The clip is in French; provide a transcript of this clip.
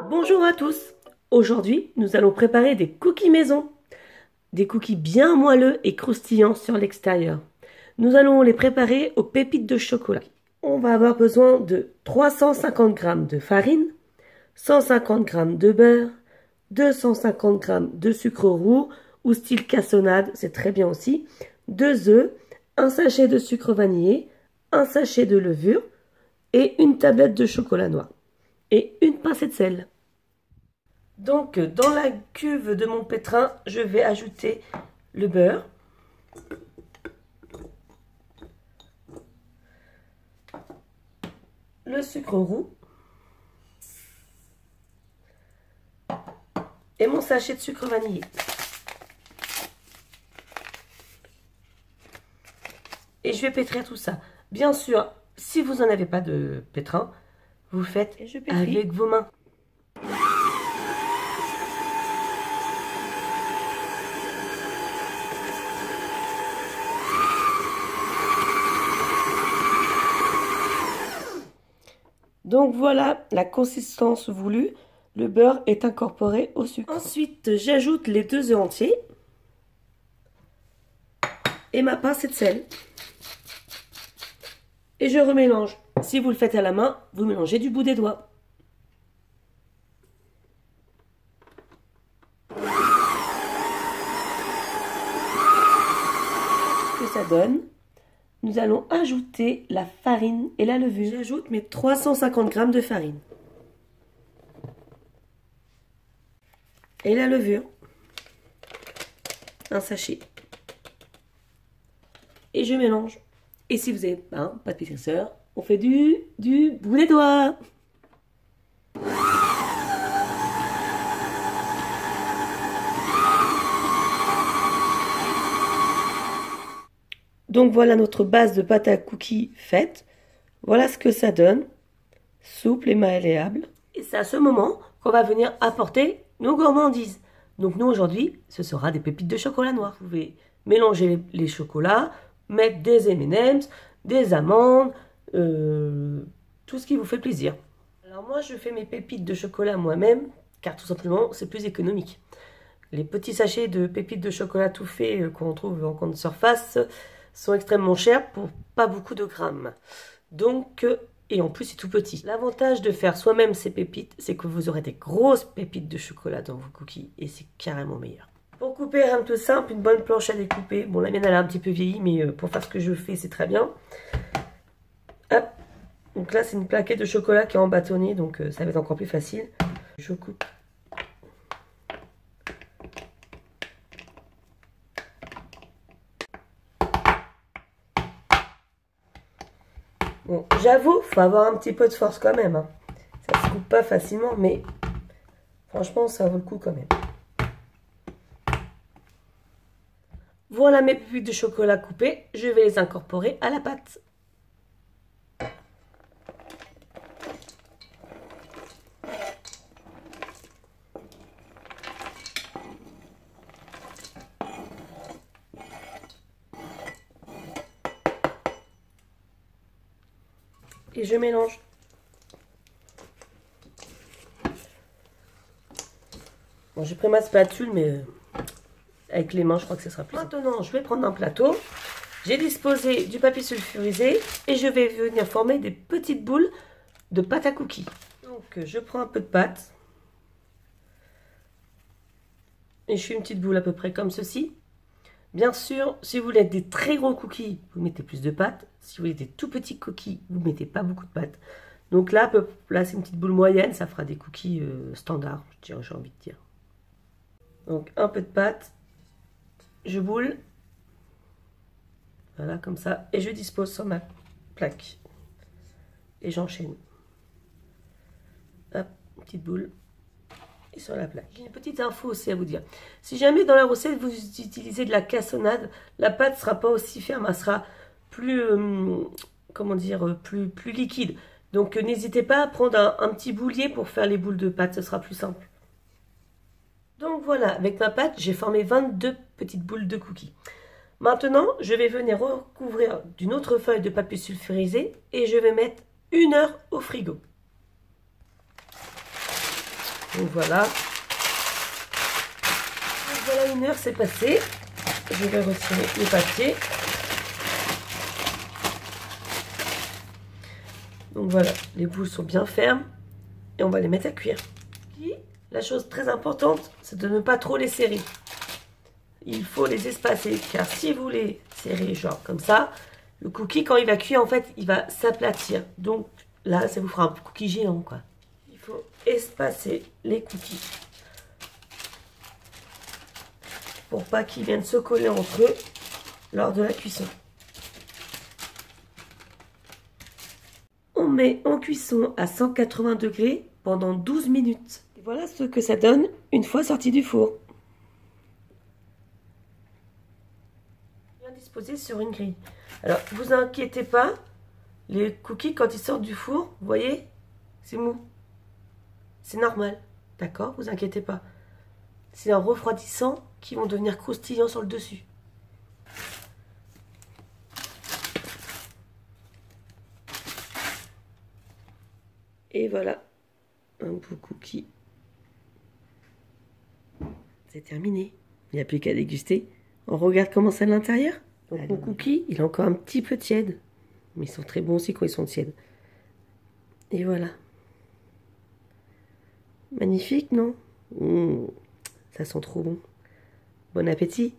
Bonjour à tous. Aujourd'hui, nous allons préparer des cookies maison. Des cookies bien moelleux et croustillants sur l'extérieur. Nous allons les préparer aux pépites de chocolat. On va avoir besoin de 350 g de farine, 150 g de beurre, 250 g de sucre roux ou style cassonade, c'est très bien aussi, 2 œufs, un sachet de sucre vanillé, un sachet de levure et une tablette de chocolat noir et une pincée de sel. Donc dans la cuve de mon pétrin, je vais ajouter le beurre, le sucre roux et mon sachet de sucre vanillé. Et je vais pétrir tout ça. Bien sûr, si vous n'en avez pas de pétrin, vous faites avec vos mains. Donc voilà la consistance voulue. Le beurre est incorporé au sucre. Ensuite, j'ajoute les 2 œufs entiers et ma pincée de sel. Et je remélange. Si vous le faites à la main, vous mélangez du bout des doigts. Ce que ça donne, nous allons ajouter la farine et la levure. J'ajoute mes 350 g de farine. Et la levure. Un sachet. Et je mélange. Et si vous n'avez pas de pétrisseur, on fait du bout des doigts. Donc voilà notre base de pâte à cookies faite. Voilà ce que ça donne. Souple et malléable. Et c'est à ce moment qu'on va venir apporter nos gourmandises. Donc nous aujourd'hui, ce sera des pépites de chocolat noir. Vous pouvez mélanger les chocolats, mettre des M&M's, des amandes, tout ce qui vous fait plaisir. Alors moi je fais mes pépites de chocolat moi-même, car tout simplement c'est plus économique. Les petits sachets de pépites de chocolat tout fait qu'on trouve en grande surface sont extrêmement chers pour pas beaucoup de grammes. Donc, et en plus c'est tout petit. L'avantage de faire soi-même ces pépites, c'est que vous aurez des grosses pépites de chocolat dans vos cookies et c'est carrément meilleur. Pour couper, rien de tout simple, une bonne planche à découper. Bon, la mienne elle a un petit peu vieilli, mais pour faire ce que je fais, c'est très bien. Hop. Donc là, c'est une plaquette de chocolat qui est en bâtonnet, donc ça va être encore plus facile. Je coupe. Bon, j'avoue, il faut avoir un petit peu de force quand même. Hein. Ça se coupe pas facilement, mais franchement, ça vaut le coup quand même. Voilà mes pépites de chocolat coupées, je vais les incorporer à la pâte. Et je mélange. Bon, j'ai pris ma spatule, mais avec les mains, je crois que ce sera plus. Maintenant, je vais prendre un plateau. J'ai disposé du papier sulfurisé et je vais venir former des petites boules de pâte à cookies. Donc, je prends un peu de pâte. Et je fais une petite boule à peu près comme ceci. Bien sûr, si vous voulez des très gros cookies, vous mettez plus de pâte. Si vous voulez des tout petits cookies, vous mettez pas beaucoup de pâte. Donc là, c'est une petite boule moyenne, ça fera des cookies standards, j'ai envie de dire. Donc un peu de pâte, je boule, voilà comme ça, et je dispose sur ma plaque. Et j'enchaîne. Hop, une petite boule. Sur la plaque. J'ai une petite info aussi à vous dire. Si jamais dans la recette vous utilisez de la cassonade, la pâte ne sera pas aussi ferme, elle sera plus, comment dire, plus liquide. Donc n'hésitez pas à prendre un petit boulier pour faire les boules de pâte, ce sera plus simple. Donc voilà, avec ma pâte, j'ai formé 22 petites boules de cookies. Maintenant, je vais venir recouvrir d'une autre feuille de papier sulfurisé et je vais mettre 1 heure au frigo. Donc voilà. Donc voilà, 1 heure c'est passé. Je vais retirer le papier. Donc voilà, les boules sont bien fermes et on va les mettre à cuire. La chose très importante, c'est de ne pas trop les serrer. Il faut les espacer, car si vous les serrez genre comme ça, le cookie quand il va cuire, en fait, il va s'aplatir. Donc là, ça vous fera un cookie géant, quoi. Il faut espacer les cookies pour pas qu'ils viennent se coller entre eux lors de la cuisson. On met en cuisson à 180 degrés pendant 12 minutes. Et voilà ce que ça donne une fois sorti du four. Bien disposé sur une grille. Alors, vous inquiétez pas, les cookies quand ils sortent du four, vous voyez, c'est mou. C'est normal, d'accord? Vous inquiétez pas. C'est en refroidissant qu'ils vont devenir croustillants sur le dessus. Et voilà, un beau cookie. C'est terminé. Il n'y a plus qu'à déguster. On regarde comment c'est à l'intérieur. Donc mon cookie, il est encore un petit peu tiède. Mais ils sont très bons aussi quand ils sont tièdes. Et voilà. Magnifique, non? Ça sent trop bon. Bon appétit!